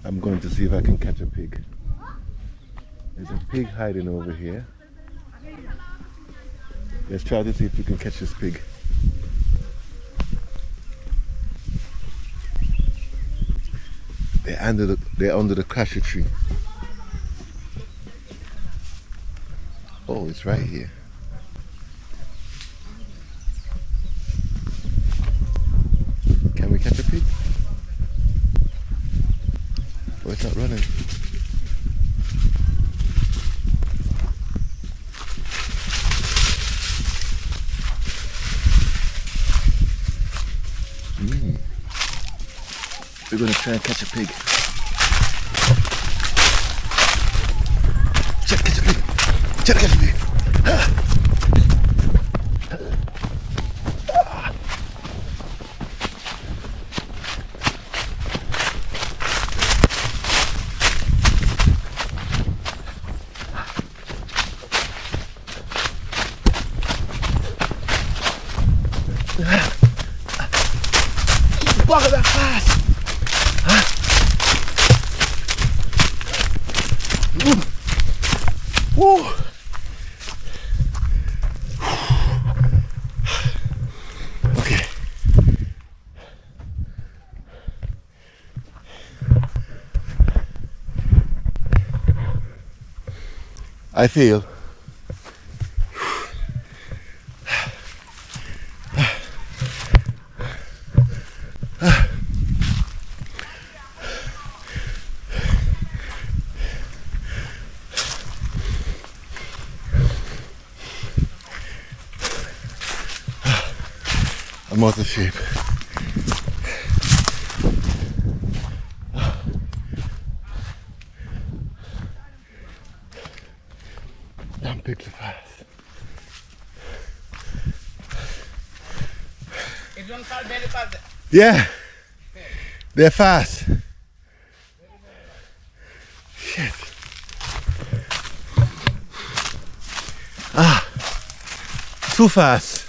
I'm going to see if I can catch a pig. There's a pig hiding over here. Let's try to see if we can catch this pig. They're under the cashew tree. Oh, it's right here. Can we catch a pig? Oh, it's not running. We're gonna try and catch a pig. Try to catch a pig. Try to catch a pig. Walk that fast. Woo. Okay. I feel I'm out of shape. Damn pigs are fast. Yeah, they're fast. Shit. Too fast.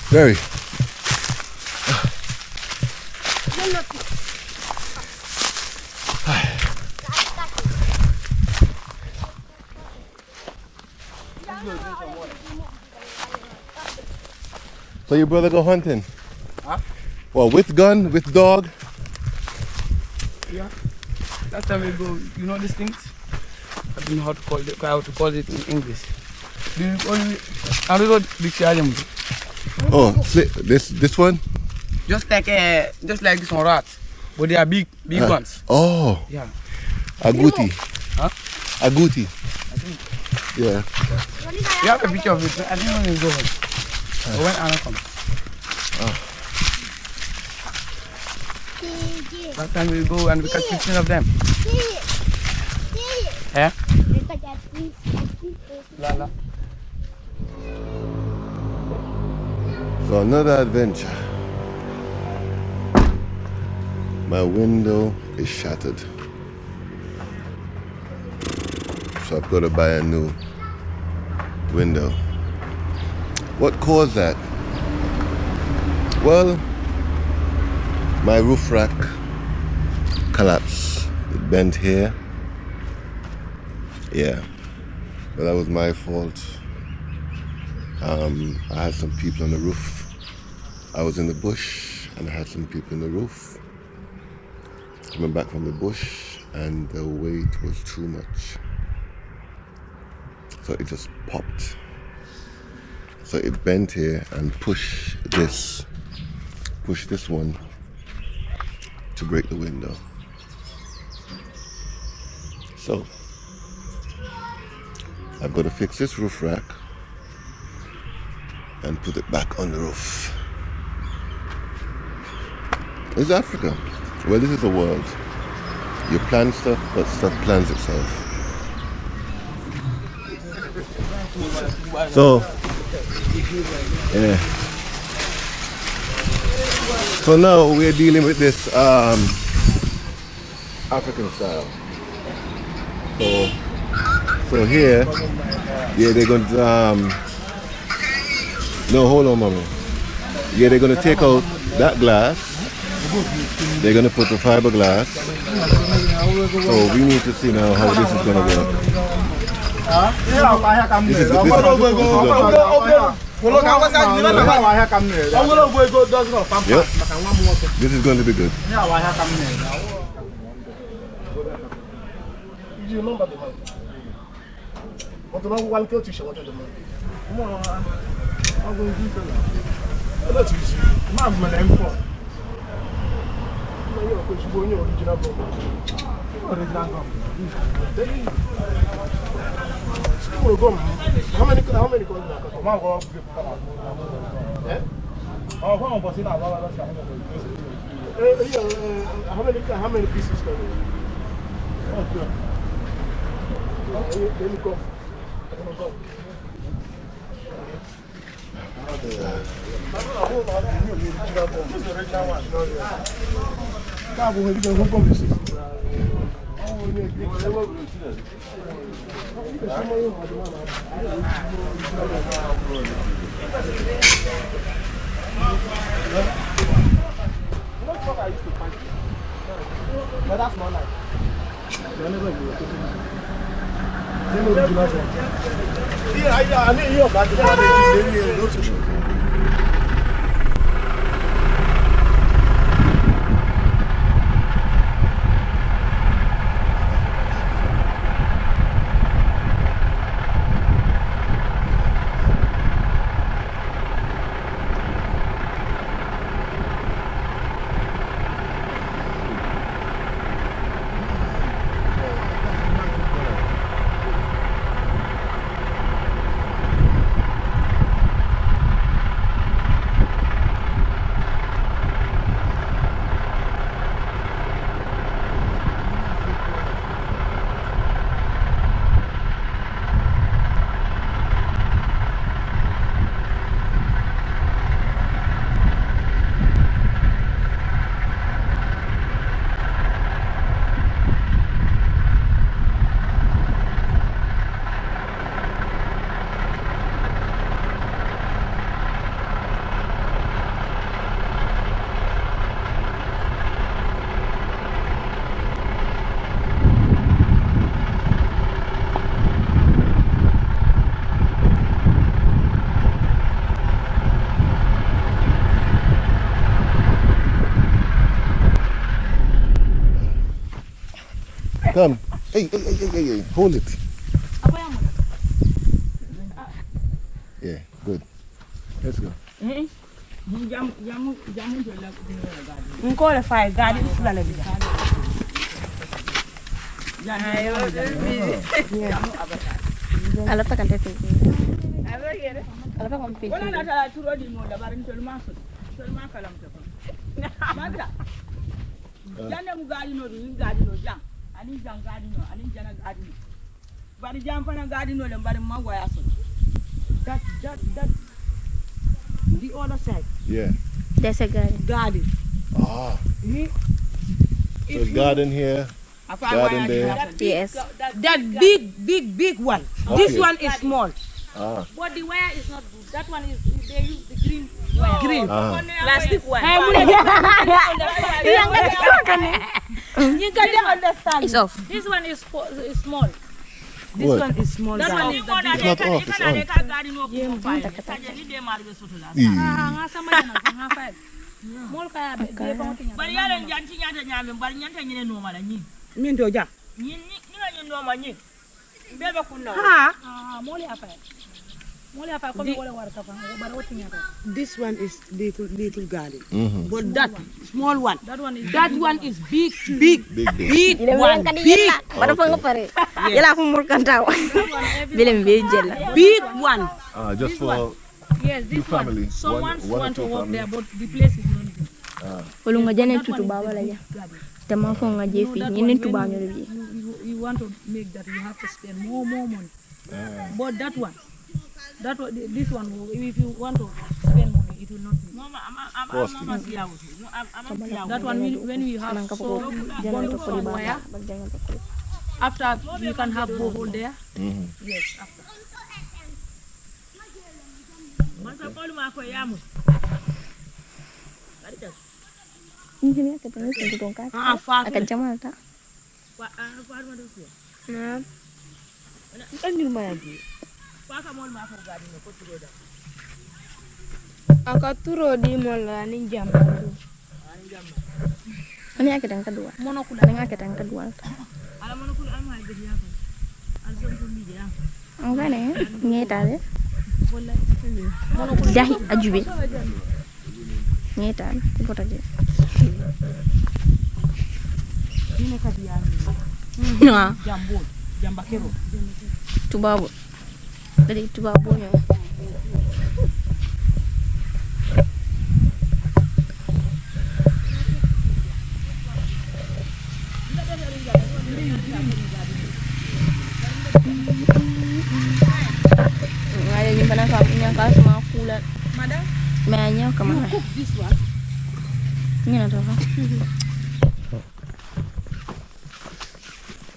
Very. So your brother go hunting? Huh? Well, with gun, with dog? Yeah. Last time we go, you know these things? I don't know how to call it in English. I don't know dictionary. Oh, this one? Just like this one rats, but they are big ones. Oh. Yeah. Agouti. Huh? Agouti. I think. Yeah. You have a picture of it. I didn't know you go home. But when Anna comes. Last time we go and we catch 15 of them. Yeah? Lala. So another adventure. My window is shattered. So I've got to buy a new window. What caused that? Well, my roof rack collapsed. It bent here. Yeah. Well, that was my fault. I had some people on the roof. I was in the bush and I had some people in the roof. Coming back from the bush and the weight was too much. So it just popped. So it bent here and pushed this one to break the window. So I've got to fix this roof rack and put it back on the roof. It's Africa. Well, this is the world. You plan stuff, but stuff plans itself. So, yeah. So now we're dealing with this African style. So here, yeah, they're going to no, hold on, mommy. Yeah, they're going to take out that glass. They're going to put the fiberglass. So we need to see now how this is going to work. This is This is going to be good. How many calls how many pieces can you? Let me go. But that's not like. I mean, you're back to Come. Hey, hold it. Yeah, good. Let's go. Qualify garden that the other side. Yeah. There's a garden. Ah. So garden here, garden there. Yes. That big one. Okay. This one is small. Ah. But the wire is not good. That one is, they use the green wire. Green. Plastic one. You can understand. It's off. This one is small. This What? one is small. That one is the big. It's not off, it's on. This one is little garden. Mm-hmm. But that small one. That one is Big one. Big one. Just for yes, this two family. one. Someone one or want to two work family. there, but the place is not good. Olunga jane tutu baba la ya. Tema ko nga jefi nyene tuba ngere bi. You want to make that, you have to spend more money. But this one, if you want to spend money, it will will not be. That one, when we have so bundles from wire, after we can have borehole there. Yes, after. Ini ketemu di tongkat. Akan jamal tak? Nah. Kan di rumah lagi. Aku turo di mola ni jam tu. Ini akan yang kedua. Ini akan yang kedua. Enggak nih, ngeta deh. Jahi ajube. Ngeta, ibu tadi. Ini kadian. Nah, Jambakero. tubabu. Dari tubabunya. Ada ni mana kami kas semua kulat. Madam, Banyak kemana? cook this one. Ini ada apa?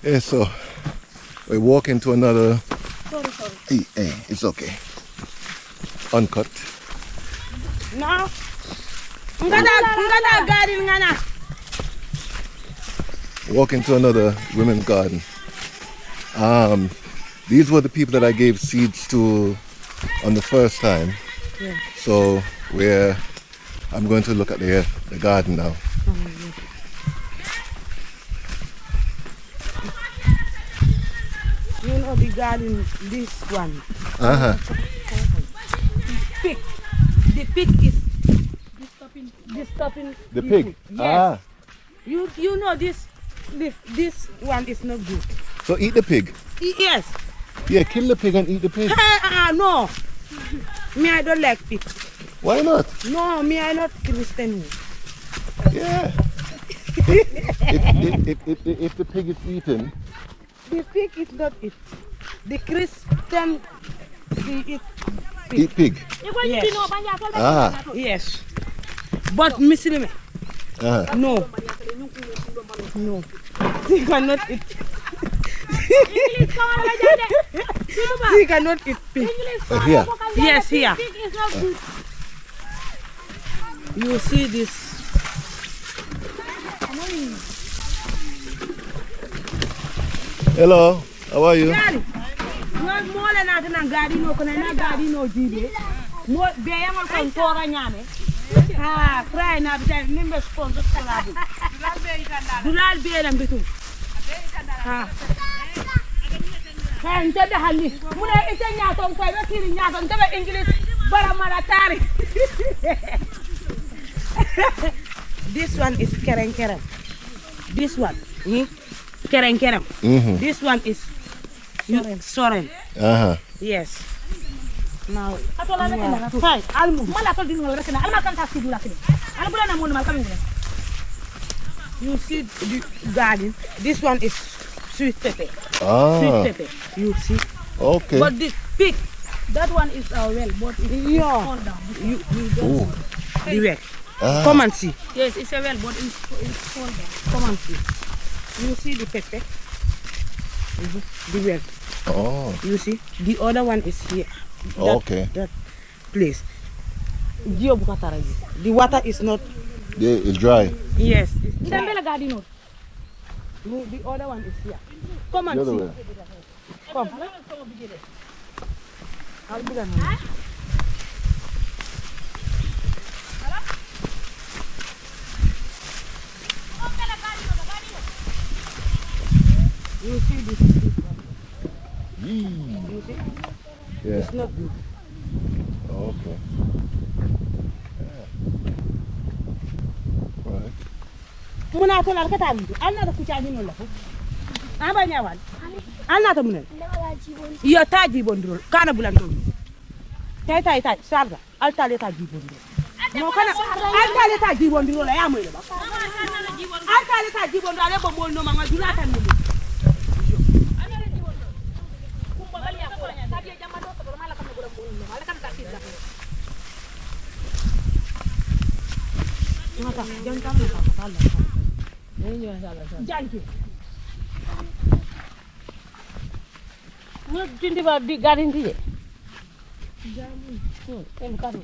Yeah, so we walk into another. Hey, it's okay. Uncut. No. Ngada garden ngana. Walk into another women's garden. These were the people that I gave seeds to on the first time. Yeah. So I'm going to look at the garden now. You know the garden, this one. Pig. The pig is disturbing. The pig. Yes. You know this one is not good. So eat the pig. Yes. Yeah, kill the pig and eat the pig. No. Me, I don't like pig. Why not? No, me, I not Christian. Yeah. if the pig is eaten. The pig is not it. The Christian, they eat pig. Eat pig. Yes. Yes. But Muslim, no. No. They cannot eat. They cannot eat pig. Here. Yes, here. You see this. Hello, how are you? More than that, na gadi no kana na gadi no jibe. Mo be yamal kon tora nyame. Ha, cry na bita nimbe sponsor salabu. Dulal be lam bitu. Ha. Ha, ntada hali. Muna ite nyato ko be kiri nyato ntada English bara maratari. This one is kereng. This one, kereng. This one is soren. Yes. Now, fine. You see the garden. This one is sweet pepper. Sweet pepper. You see. Okay. But this pig, That one is well, but it's fall down. You don't see the well. Come and see. Yes, it's a well, but it's fall down. Come and see. You see the pepper? The well. Oh. You see? The other one is here. Okay. That place. The water is not. Yeah, it's dry. Yes. It's It's dry. a garden. No, the other one is here. Come The and other see. way. Come. I'll be done. You see this one? You see? Yeah. It's not good. Okay. Yeah. Right. Muna to lalka ta mutu. An na da kuca ni nolla ko. An ba nyawan. An na ta munel. Yo ta jibondro. Kana bulan to. Tai sarga. Al ta le ta jibondro. No kana al ta le ta jibondro la ya mo le ba. Al ta le ta jibondro ale bo mol no mama dula tan ni. Mata, jangan na ka pala. Jangan. Mo tindi ba di garin di. Jamu. Em karu.